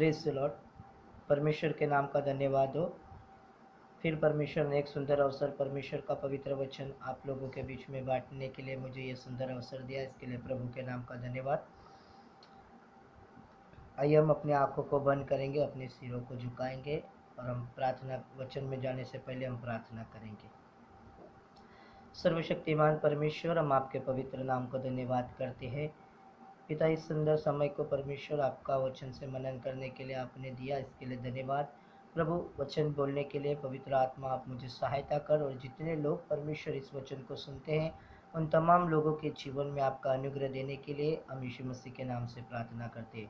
Praise the Lord. परमेश्वर के नाम का धन्यवाद हो। फिर परमेश्वर ने एक सुंदर अवसर, परमेश्वर का पवित्र वचन आप लोगों के बीच में बांटने के लिए मुझे ये सुंदर अवसर दिया, इसके लिए प्रभु के नाम का धन्यवाद। आइए हम अपनी आंखों को बंद करेंगे, अपने सिरों को झुकाएंगे और हम प्रार्थना वचन में जाने से पहले हम प्रार्थना करेंगे। सर्वशक्तिमान परमेश्वर, हम आपके पवित्र नाम को धन्यवाद करते हैं पिता। इस सुंदर समय को परमेश्वर आपका वचन से मनन करने के लिए आपने दिया, इसके लिए धन्यवाद प्रभु। वचन बोलने के लिए पवित्र आत्मा आप मुझे सहायता कर, और जितने लोग परमेश्वर इस वचन को सुनते हैं उन तमाम लोगों के जीवन में आपका अनुग्रह देने के लिए हम यीशु मसीह के नाम से प्रार्थना करते हैं।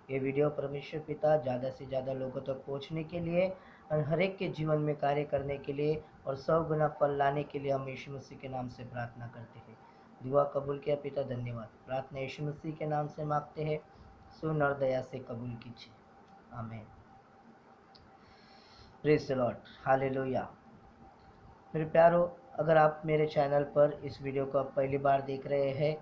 ये वीडियो परमेश्वर पिता ज़्यादा से ज़्यादा लोगों तक पहुँचने के लिए और हर एक के जीवन में कार्य करने के लिए और 100 गुना फल लाने के लिए हम यीशु मसीह के नाम से प्रार्थना करते हैं। दुआ कबूल किया पिता, धन्यवाद। प्रार्थना यीशु मसीह के नाम से मांगते हैं, सुन और दया से कबूल कीजिए, आमीन। Praise the Lord, hallelujah. मेरे प्यारो, अगर आप मेरे चैनल पर इस वीडियो को आप पहली बार देख रहे हैं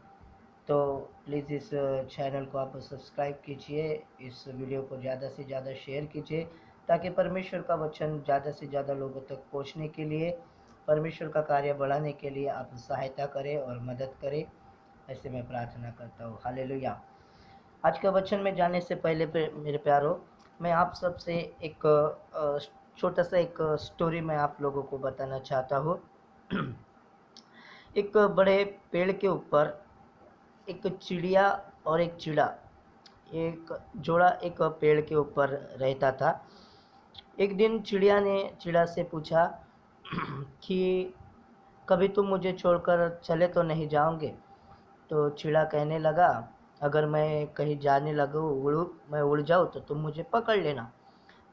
तो प्लीज़ इस चैनल को आप सब्सक्राइब कीजिए, इस वीडियो को ज़्यादा से ज़्यादा शेयर कीजिए ताकि परमेश्वर का वचन ज़्यादा से ज़्यादा लोगों तक पहुंचने के लिए, परमेश्वर का कार्य बढ़ाने के लिए आप सहायता करें और मदद करें, ऐसे मैं प्रार्थना करता हूँ। हालेलुया। आज का वचन में जाने से पहले मेरे प्यारो, मैं आप सबसे एक छोटा सा एक स्टोरी मैं आप लोगों को बताना चाहता हूँ। एक बड़े पेड़ के ऊपर एक चिड़िया और एक चिड़ा, एक जोड़ा एक पेड़ के ऊपर रहता था। एक दिन चिड़िया ने चिड़ा से पूछा कि कभी तुम मुझे छोड़कर चले तो नहीं जाओगे? तो चिड़ा कहने लगा, अगर मैं कहीं जाने लगूँ, मैं उड़ जाऊँ तो तुम मुझे पकड़ लेना।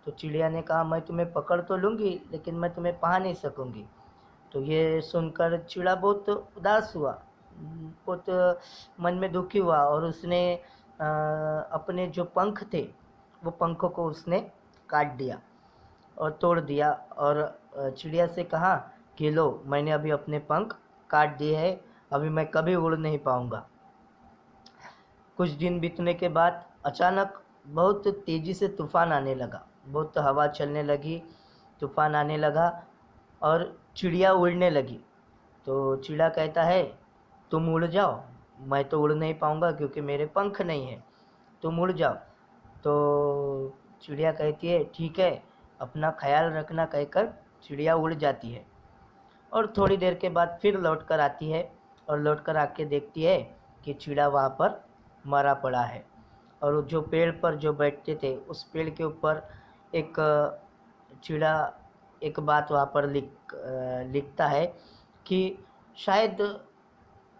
तो चिड़िया ने कहा, मैं तुम्हें पकड़ तो लूँगी लेकिन मैं तुम्हें पा नहीं सकूँगी। तो ये सुनकर चिड़ा बहुत उदास हुआ, बहुत मन में दुखी हुआ और उसने अपने जो पंख थे वो पंखों को उसने काट दिया और तोड़ दिया और चिड़िया से कहा कि लो, मैंने अभी अपने पंख काट दिए हैं, अभी मैं कभी उड़ नहीं पाऊँगा। कुछ दिन बीतने के बाद अचानक बहुत तेज़ी से तूफ़ान आने लगा, बहुत हवा चलने लगी, तूफ़ान आने लगा और चिड़िया उड़ने लगी। तो चिड़ा कहता है, तुम उड़ जाओ, मैं तो उड़ नहीं पाऊँगा क्योंकि मेरे पंख नहीं हैं, तुम उड़ जाओ। तो चिड़िया कहती है, ठीक है, अपना ख्याल रखना कहकर चिड़िया उड़ जाती है और थोड़ी देर के बाद फिर लौट कर आती है और लौट कर आके देखती है कि चिड़ा वहाँ पर मरा पड़ा है। और जो पेड़ पर जो बैठते थे उस पेड़ के ऊपर एक चिड़ा एक बात वहाँ पर लिखता है कि शायद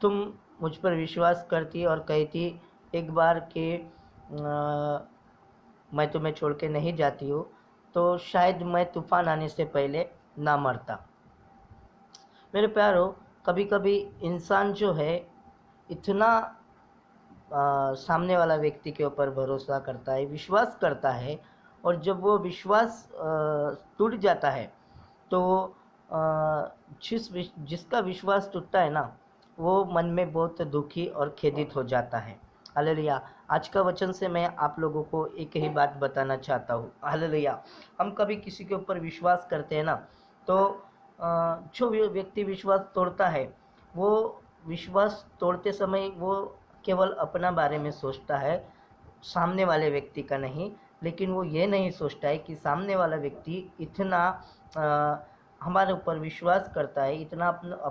तुम मुझ पर विश्वास करती और कहती एक बार कि मैं तुम्हें छोड़ के नहीं जाती हूँ, तो शायद मैं तूफ़ान आने से पहले ना मरता। मेरे प्यारो, कभी कभी इंसान जो है इतना सामने वाला व्यक्ति के ऊपर भरोसा करता है, विश्वास करता है, और जब वो विश्वास टूट जाता है तो जिसका विश्वास टूटता है ना, वो मन में बहुत दुखी और खेदित हो जाता है। हालेलुया। आज का वचन से मैं आप लोगों को एक ही बात बताना चाहता हूँ। हालेलुया। हम कभी किसी के ऊपर विश्वास करते हैं ना, तो जो व्यक्ति विश्वास तोड़ता है, वो विश्वास तोड़ते समय वो केवल अपना बारे में सोचता है, सामने वाले व्यक्ति का नहीं। लेकिन वो ये नहीं सोचता है कि सामने वाला व्यक्ति इतना हमारे ऊपर विश्वास करता है, इतना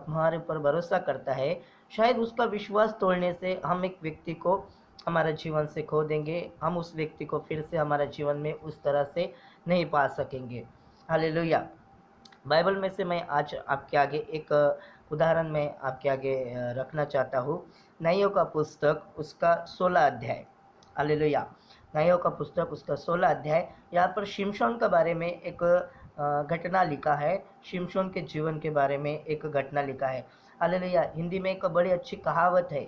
हमारे ऊपर भरोसा करता है, शायद उसका विश्वास तोड़ने से हम एक व्यक्ति को हमारे जीवन से खो देंगे, हम उस व्यक्ति को फिर से हमारे जीवन में उस तरह से नहीं पा सकेंगे। हालेलुया। बाइबल में से मैं आज आपके आगे एक उदाहरण में आपके आगे रखना चाहता हूँ। न्यायों का पुस्तक उसका 16 अध्याय। हालेलुया। न्यायों का पुस्तक उसका 16 अध्याय। यहाँ पर शिमशोन के बारे में एक घटना लिखा है, शिमशोन के जीवन के बारे में एक घटना लिखा है। हालेलुया। हिंदी में एक बड़ी अच्छी कहावत है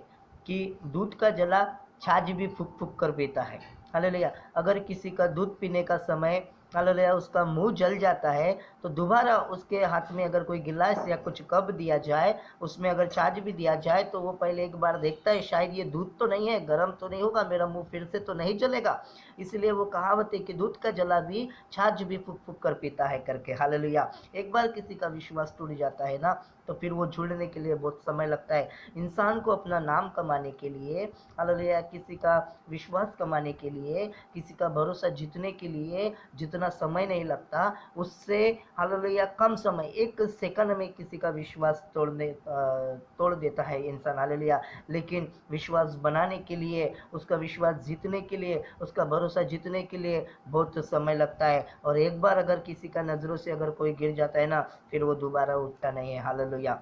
कि दूध का जला छाछ भी फूक फूक कर पीता है। हालेलुया। अगर किसी का दूध पीने का समय हालेलुया उसका मुंह जल जाता है तो दोबारा उसके हाथ में अगर कोई गिलास या कुछ कप दिया जाए, उसमें अगर छाछ भी दिया जाए, तो वो पहले एक बार देखता है शायद ये दूध तो नहीं है, गर्म तो नहीं होगा, मेरा मुंह फिर से तो नहीं जलेगा। इसलिए वो कहावत है कि दूध का जला भी छाछ भी फूक फूक कर पीता है करके। हालेलुया। एक बार किसी का विश्वास टूट जाता है ना, तो फिर वो जुड़ने के लिए बहुत समय लगता है। इंसान को अपना नाम कमाने के लिए, हालेलुया, किसी का विश्वास कमाने के लिए, किसी का भरोसा जीतने के लिए जितना समय नहीं लगता, उससे हालेलुया कम समय, एक सेकंड में किसी का विश्वास तोड़ देता है इंसान। हालेलुया। लेकिन विश्वास बनाने के लिए, उसका विश्वास जीतने के लिए, उसका भरोसा जीतने के लिए बहुत समय लगता है। और एक बार अगर किसी का नज़रों से अगर कोई गिर जाता है ना, फिर वो दोबारा उठता नहीं है। हालेलुया।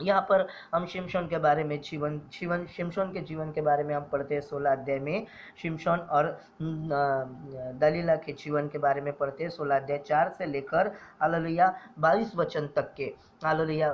यहाँ पर हम शिमशोन के बारे में शिमशोन के जीवन के बारे में हम पढ़ते हैं 16 अध्याय में। शिमशोन और दलीला के जीवन के बारे में पढ़ते हैं 16 अध्याय 4 से लेकर हालेलुया 22 वचन तक के। हालेलुया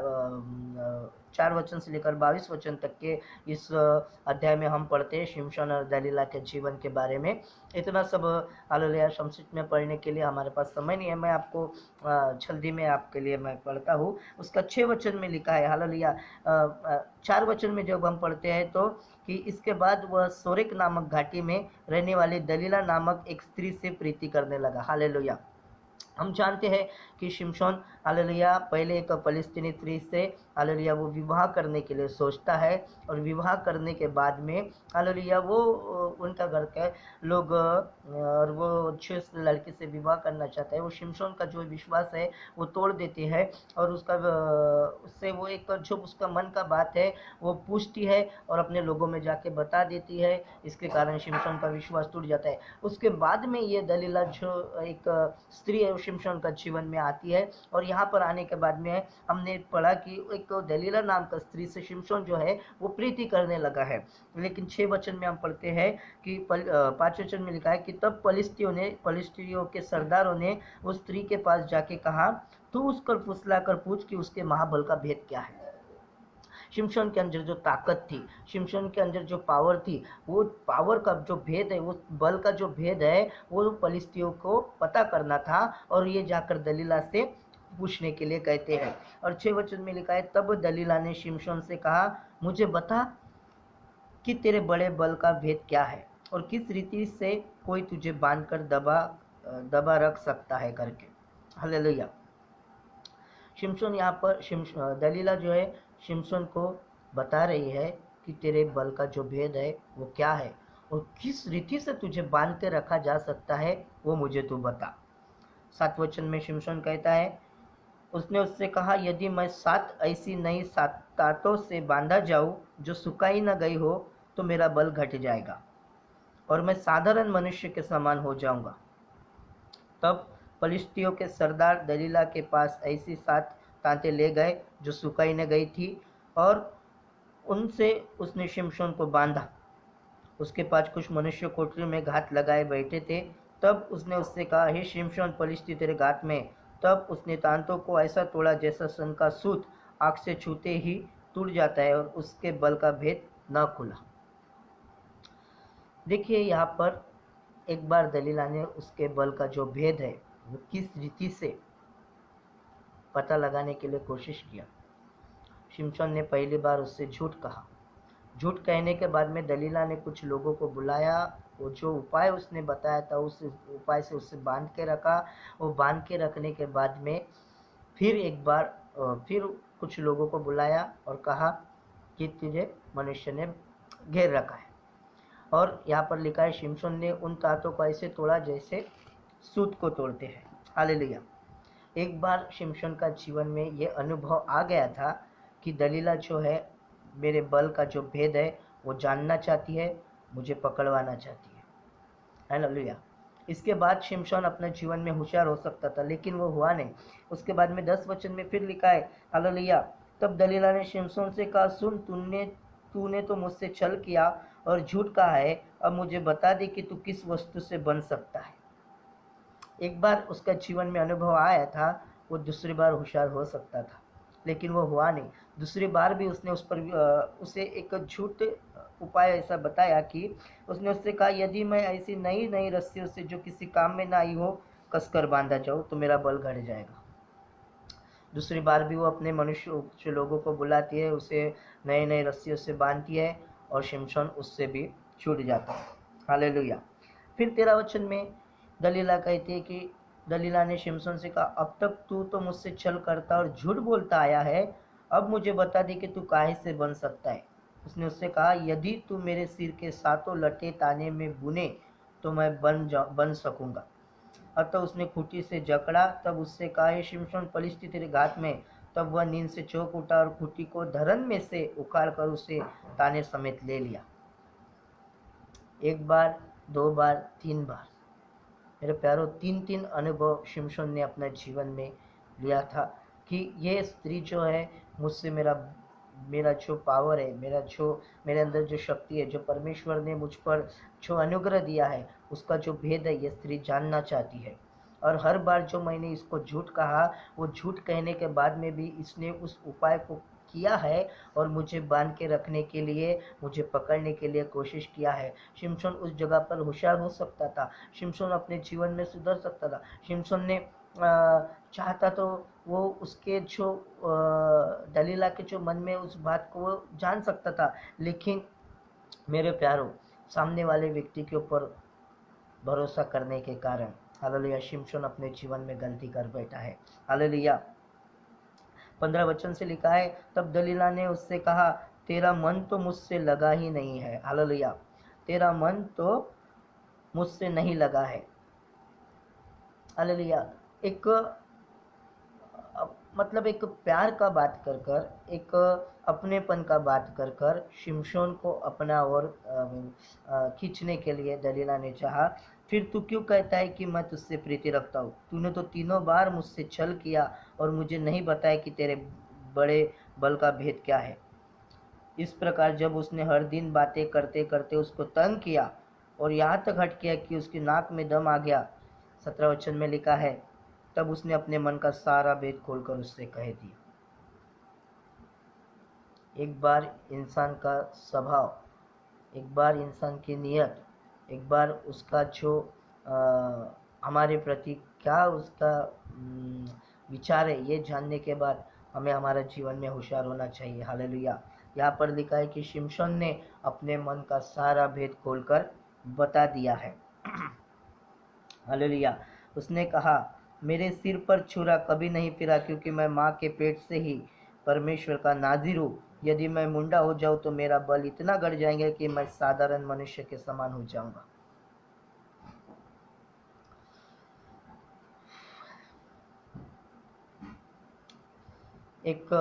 4 वचन से लेकर 22 वचन तक के इस अध्याय में हम पढ़ते हैं शिमशोन और दलीला के जीवन के बारे में। इतना सब हालेलुया संक्षिप्त में पढ़ने के लिए हमारे पास समय नहीं है। मैं आपको जल्दी में आपके लिए मैं पढ़ता हूँ। उसका 6 वचन में लिखा है। हालेलुया 4 वचन में जब हम पढ़ते हैं तो कि इसके बाद वह सोरेक नामक घाटी में रहने वाली दलीला नामक एक स्त्री से प्रीति करने लगा। हालेलुया। हम जानते हैं कि शिमशोन हालेलुया पहले एक फलस्तीनी स्त्री से हालेलुया वो विवाह करने के लिए सोचता है, और विवाह करने के बाद में हालेलुया वो उनका घर के लोग और वो जिस लड़की से विवाह करना चाहता है, वो शिमशोन का जो विश्वास है वो तोड़ देती है, और उससे वो एक जो उसका मन का बात है वो पूछती है और अपने लोगों में जाके बता देती है। इसके कारण शिमशोन का विश्वास टूट जाता है। उसके बाद में ये दलीला जो एक स्त्री है शिमशोन का जीवन में आती है, और यहाँ पर आने के बाद में हमने पढ़ा कि एक दलीला नाम का स्त्री से शिमशोन जो है वो प्रीति करने लगा है। लेकिन 6 वचन में हम पढ़ते हैं कि 5 वचन में लिखा है कि तब फलिस्तियों के सरदारों ने उस स्त्री के पास जाके कहा, तू उसको फुसला कर पूछ कि उसके महाबल का भेद क्या है। शिमशोन के अंदर जो ताकत थी, शिमशोन के अंदर जो पावर थी, वो पावर का जो भेद है, वो बल का जो भेद है, वो फलिस्तियों को पता करना था, और ये जाकर दलीला से पूछने के लिए कहते हैं। और 6 वचन में लिखा है, तब दलीला ने शिमशोन से कहा, मुझे बता कि तेरे बड़े बल का भेद क्या है, और किस रीति से कोई तुझे बांधकर दबा रख सकता है करके। हालेलुया। शिमशोन यहाँ पर दलीला जो है शिमशोन को बता रही है कि तेरे बल का जो भेद है वो क्या है, और किस रीति से तुझे बांध के रखा जा सकता है वो मुझे तू बता। 7 वचन में शिमशोन कहता है, उसने उससे कहा, यदि मैं 7 ऐसी नई तातों से बांधा जाऊं जो सुखाई न गई हो, तो मेरा बल घट जाएगा और मैं साधारण मनुष्य के समान हो जाऊंगा। तब फलिस्तियों के सरदार दलीला के पास ऐसी 7 तांतें ले गए जो सुखाई न गई थी, और उनसे उसने शिमशोन को बांधा। उसके पास कुछ मनुष्य कोठरी में घात लगाए बैठे थे। तब उसने उससे कहा, हे शिमशोन, फलिस्ती तेरे घात में। तब उसने तांतों को ऐसा तोड़ा जैसा सन का सूत आग से छूते ही टूट जाता है, और उसके बल का भेद न खुला। देखिए यहाँ पर एक बार दलीला ने उसके बल का जो भेद है वो किस रीति से पता लगाने के लिए कोशिश किया। शिमशोन ने पहली बार उससे झूठ कहा। झूठ कहने के बाद में दलीला ने कुछ लोगों को बुलाया। वो जो उपाय उसने बताया था उस उपाय से उससे बांध के रखा। वो बांध के रखने के बाद में फिर एक बार फिर कुछ लोगों को बुलाया और कहा कि तुझे मनुष्य ने घेर रखा है। और यहाँ पर लिखा है, शिमशोन ने उन तांतों को ऐसे तोड़ा जैसे सूत को तोड़ते हैं। हालेलुया। एक बार शिमशोन का जीवन में ये अनुभव आ गया था कि दलीला जो है मेरे बल का जो भेद है वो जानना चाहती है, मुझे पकड़वाना चाहती है। हालेलुया। इसके बाद शिमशोन अपने जीवन में होशियार हो सकता था, लेकिन वो हुआ नहीं। उसके बाद में 10 वचन में फिर लिखा है, हालेलुया, तब दलीला ने शिमशोन से कहा, सुन, तूने तो मुझसे छल किया और झूठ कहा है। अब मुझे बता दे कि तू किस वस्तु से बन सकता है। एक बार उसका जीवन में अनुभव आया था, वो दूसरी बार होशियार हो सकता था, लेकिन वो हुआ नहीं। दूसरी बार भी उसने उसे एक झूठ उपाय ऐसा बताया कि उसने उससे कहा, यदि मैं ऐसी नई रस्सियों से जो किसी काम में ना आई हो कसकर बांधा जाऊँ तो मेरा बल घट जाएगा। दूसरी बार भी वो अपने मनुष्य जो लोगों को बुलाती है, उसे नए नए रस्सियों से बांधती है और शिमशोन उससे भी छूट जाता है। हालेलुया। फिर 13 वचन में दलीला कहती है कि दलीला ने शिमशोन से कहा, अब तक तू तो मुझसे छल करता और झूठ बोलता आया है, अब मुझे बता दे कि तू काहे से बन सकता है। उसने उससे कहा, यदि तू मेरे सिर के सातों लटे ताने में बुने तो मैं बन सकूंगा। अतः उसने खूंटी से जकड़ा। तब उससे कहा, हे शिमशोन, पलिश्ती तेरे घात में। तब वह नींद से चौंक उठा और खूंटी को धरन में से उखाड़ कर उसे ताने समेत ले लिया। एक बार, दो बार, 3 बार। मेरे प्यारों, 3 अनुभव शिमशोन ने अपने जीवन में लिया था कि ये स्त्री जो है मुझसे मेरा मेरा जो पावर है, मेरे अंदर जो शक्ति है, जो परमेश्वर ने मुझ पर जो अनुग्रह दिया है, उसका जो भेद है, ये स्त्री जानना चाहती है। और हर बार जो मैंने इसको झूठ कहा, वो झूठ कहने के बाद में भी इसने उस उपाय को किया है और मुझे बांध के रखने के लिए, मुझे पकड़ने के लिए कोशिश किया है। शिमशोन उस जगह पर होशियार हो सकता था। शिमशोन अपने जीवन में सुधर सकता था। शिमशोन ने चाहता तो वो उसके जो दलीला के जो मन में उस बात को वो जान सकता था, लेकिन मेरे प्यारों, सामने वाले व्यक्ति के ऊपर भरोसा करने के कारण, हालेलुया, शिमशोन अपने जीवन में गलती कर बैठा है। हालेलुया। 15 वचन से लिखा है, तब दलीला ने उससे कहा, तेरा मन तो मुझसे लगा ही नहीं है। हालेलुया। तेरा मन तो मुझसे नहीं लगा है। हालेलुया। एक मतलब एक प्यार का बात कर कर, एक अपनेपन का बात कर कर शिमशोन को अपना और खींचने के लिए दलीला ने चाहा। फिर तू क्यों कहता है कि मैं तुझसे प्रीति रखता हूँ? तूने तो 3 बार मुझसे छल किया और मुझे नहीं बताया कि तेरे बड़े बल का भेद क्या है। इस प्रकार जब उसने हर दिन बातें करते करते उसको तंग किया और यहाँ तक हट किया कि उसकी नाक में दम आ गया, 17 वचन में लिखा है, तब उसने अपने मन का सारा भेद खोलकर उससे कह दिया। एक बार इंसान का स्वभाव, एक बार इंसान की नीयत, एक बार उसका जो हमारे प्रति क्या उसका विचार है, ये जानने के बाद हमें हमारे जीवन में होशियार होना चाहिए। हालेलुया। यहाँ पर लिखा है कि शिमशोन ने अपने मन का सारा भेद खोलकर बता दिया है। हालेलुया। उसने कहा, मेरे सिर पर छुरा कभी नहीं फिरा, क्योंकि मैं माँ के पेट से ही परमेश्वर का नाजिर हूँ। यदि मैं मुंडा हो जाऊं तो मेरा बल इतना गड़ जाएगा कि मैं साधारण मनुष्य के समान हो जाऊंगा। एक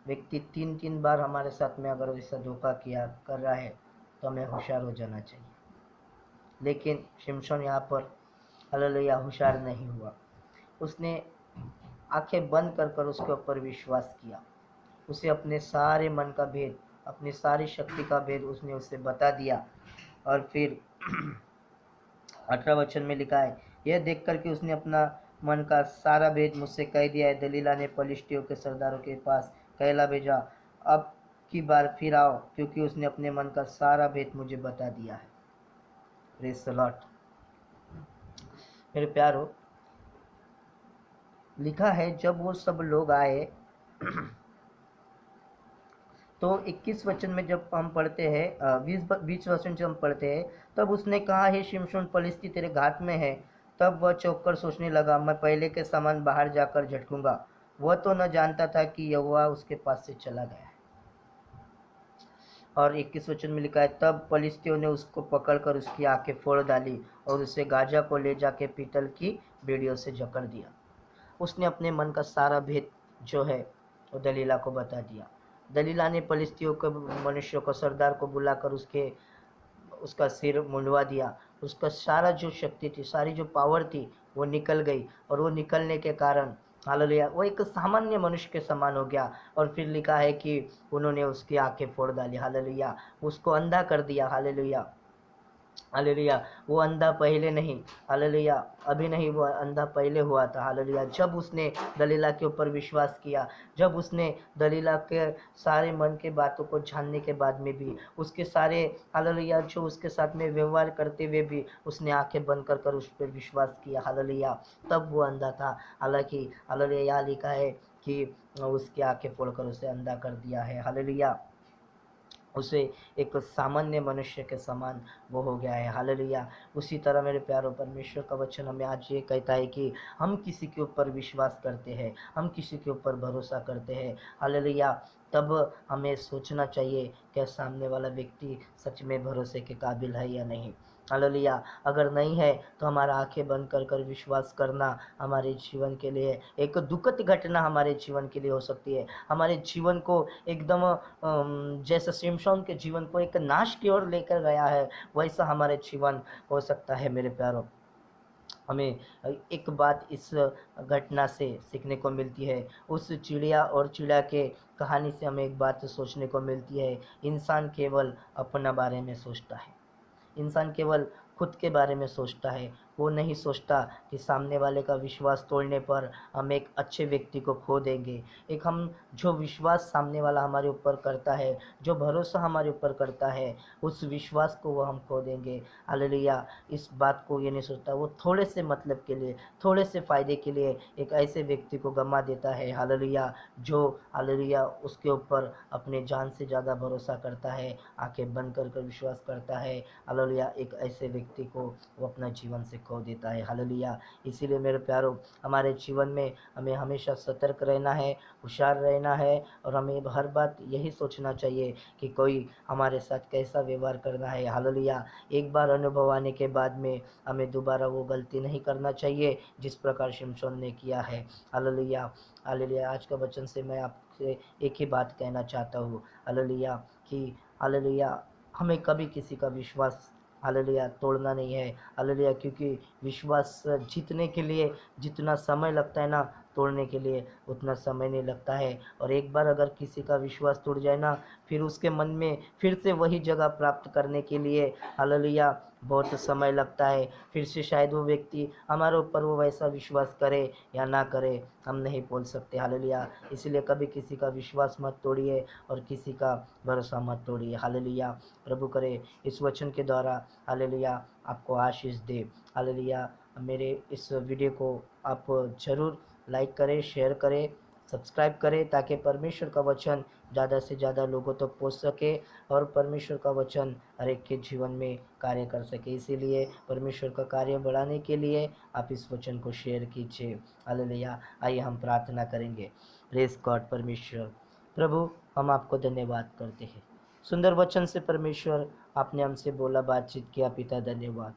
व्यक्ति 3 बार हमारे साथ में अगर ऐसा धोखा किया कर रहा है तो हमें होशियार हो जाना चाहिए। लेकिन शिमशोन यहाँ पर हालेलुया होशियार नहीं हुआ। उसने आंखें बंद कर कर उसके ऊपर विश्वास किया। उसे अपने सारे मन का भेद, अपनी सारी शक्ति का भेद उसने उसे बता दिया। और फिर 18 वचन में लिखा है, यह देखकर कि उसने अपना मन का सारा भेद मुझसे कह दिया है, दलीला ने पलिश्तियों के सरदारों के पास कहला भेजा, अब की बार फिर आओ, क्योंकि उसने अपने मन का सारा भेद मुझे बता दिया है। Praise the Lord. मेरे प्यारो, लिखा है जब वो सब लोग आए तो 21 वचन में जब हम पढ़ते हैं, 20 वचन जब हम पढ़ते हैं, तब उसने कहा, हे शिमशोन, पलिश्ती तेरे घात में है। तब वह चौंककर सोचने लगा, मैं पहले के समान बाहर जाकर झटकूंगा। वह तो न जानता था कि यहोवा उसके पास से चला गया है। और 21 वचन में लिखा है, तब पलिश्तियों ने उसको पकड़कर उसकी आंखें फोड़ डाली और उसे गाजा को ले जाके पीतल की बेड़ियों से जकड़ दिया। उसने अपने मन का सारा भेद जो है वो दलीला को बता दिया। दलीला ने पलिश्तियों के मनुष्यों को, सरदार को बुलाकर उसका सिर मुंडवा दिया। उसका सारा जो शक्ति थी, सारी जो पावर थी, वो निकल गई। और वो निकलने के कारण हालेलुया वो एक सामान्य मनुष्य के समान हो गया। और फिर लिखा है कि उन्होंने उसकी आंखें फोड़ डाली। हालेलुया। उसको अंधा कर दिया। हालेलुया। हालेलुया। वो अंधा पहले नहीं, हालेलुया अभी नहीं, वो अंधा पहले हुआ था। हालेलुया। जब उसने दलीला के ऊपर विश्वास किया, जब उसने दलीला के सारे मन के बातों को जानने के बाद में भी, उसके सारे हालेलुया जो उसके साथ में व्यवहार करते हुए भी उसने आंखें बंद कर उस पर विश्वास किया। हालेलुया। तब वो अंधा था। हालांकि हालेलुया यहाँ लिखा है कि उसकी आंखें फोड़कर उसे अंधा कर दिया है। हालेलुया, उसे एक सामान्य मनुष्य के समान वो हो गया है। हालेलुया, उसी तरह मेरे प्यारों परमेश्वर का वचन हमें आज ये कहता है कि हम किसी के ऊपर विश्वास करते हैं, हम किसी के ऊपर भरोसा करते हैं। हालेलुया, तब हमें सोचना चाहिए कि सामने वाला व्यक्ति सच में भरोसे के काबिल है या नहीं। हालेलुया, अगर नहीं है तो हमारा आंखें बंद कर कर विश्वास करना हमारे जीवन के लिए एक दुखद घटना हमारे जीवन के लिए हो सकती है। हमारे जीवन को एकदम जैसे शिमशोन के जीवन को एक नाश की ओर लेकर गया है, वैसा हमारे जीवन हो सकता है। मेरे प्यारों, हमें एक बात इस घटना से सीखने को मिलती है। उस चिड़िया और चिड़िया के कहानी से हमें एक बात सोचने को मिलती है, इंसान केवल अपना बारे में सोचता है, इंसान केवल खुद के बारे में सोचता है। वो नहीं सोचता कि सामने वाले का विश्वास तोड़ने पर हम एक अच्छे व्यक्ति को खो देंगे। एक हम जो विश्वास सामने वाला हमारे ऊपर करता है, जो भरोसा हमारे ऊपर करता है, उस विश्वास को वो हम खो देंगे। हालेलुया, इस बात को ये नहीं सोचता, वो थोड़े से मतलब के लिए, थोड़े से फ़ायदे के लिए एक ऐसे व्यक्ति को गंवा देता है। हालेलुया, जो हालेलुया उसके ऊपर अपने जान से ज़्यादा भरोसा करता है, आंखें बंद कर कर विश्वास करता है। हालेलुया, एक ऐसे व्यक्ति को वो अपना जीवन से खो देता है। हालेलुया, इसीलिए मेरे प्यारों, हमारे जीवन में हमें हमेशा सतर्क रहना है, होशियार रहना है, और हमें हर बात यही सोचना चाहिए कि कोई हमारे साथ कैसा व्यवहार करना है। हालेलुया, एक बार अनुभव आने के बाद में हमें दोबारा वो गलती नहीं करना चाहिए जिस प्रकार शिमशोन ने किया है। हालेलुया, हालेलुया, आज का वचन से मैं आपसे एक ही बात कहना चाहता हूँ, हालेलुया, कि हालेलुया हमें कभी किसी का विश्वास हालेलुया तोड़ना नहीं है। हालेलुया, क्योंकि विश्वास जीतने के लिए जितना समय लगता है ना, तोड़ने के लिए उतना समय नहीं लगता है। और एक बार अगर किसी का विश्वास टूट जाए ना, फिर उसके मन में फिर से वही जगह प्राप्त करने के लिए हालेलुया बहुत समय लगता है। फिर से शायद वो व्यक्ति हमारे ऊपर वो वैसा विश्वास करे या ना करे, हम नहीं बोल सकते। हालेलुया, इसलिए कभी किसी का विश्वास मत तोड़िए और किसी का भरोसा मत तोड़िए। हालेलुया, प्रभु करे इस वचन के द्वारा हालेलुया आपको आशीष दे। हालेलुया, मेरे इस वीडियो को आप ज़रूर लाइक करें, शेयर करें, सब्सक्राइब करें, ताकि परमेश्वर का वचन ज़्यादा से ज़्यादा लोगों तक पहुंच सके और परमेश्वर का वचन हर एक के जीवन में कार्य कर सके। इसीलिए परमेश्वर का कार्य बढ़ाने के लिए आप इस वचन को शेयर कीजिए। हालेलुया, आइए हम प्रार्थना करेंगे। Praise God. परमेश्वर प्रभु, हम आपको धन्यवाद करते हैं, सुंदर वचन से परमेश्वर आपने हमसे बोला, बातचीत किया। पिता धन्यवाद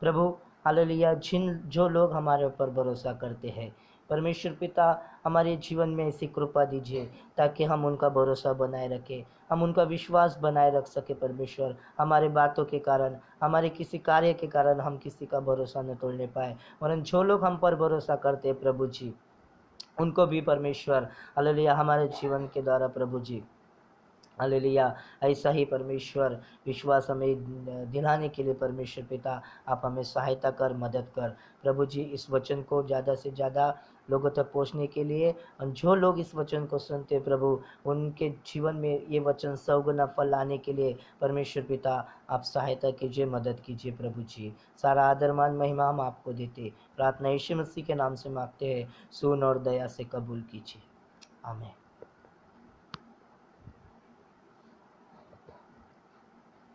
प्रभु। हालेलुया, जिन जो लोग हमारे ऊपर भरोसा करते हैं परमेश्वर पिता, हमारे जीवन में ऐसी कृपा दीजिए ताकि हम उनका भरोसा बनाए रखें, हम उनका विश्वास बनाए रख सके। परमेश्वर, हमारे बातों के कारण, हमारे किसी कार्य के कारण हम किसी का भरोसा न तोड़ने पाए, वरन जो लोग हम पर भरोसा करते हैं प्रभु जी, उनको भी परमेश्वर हालेलुया हमारे जीवन के द्वारा प्रभु जी हालेलुया ऐसा ही परमेश्वर विश्वास हमें दिलाने के लिए परमेश्वर पिता आप हमें सहायता कर, मदद कर। प्रभु जी, इस वचन को ज़्यादा से ज़्यादा लोगों तक पहुंचने के लिए, और जो लोग इस वचन को सुनते प्रभु, उनके जीवन में ये वचन 100 गुना फल लाने के लिए परमेश्वर पिता आप सहायता कीजिए, मदद कीजिए। प्रभु जी, सारा आदर मान महिमा हम आपको देते, प्रार्थना यीशु मसीह के नाम से मांगते हैं, सुन और दया से कबूल कीजिए। आमीन।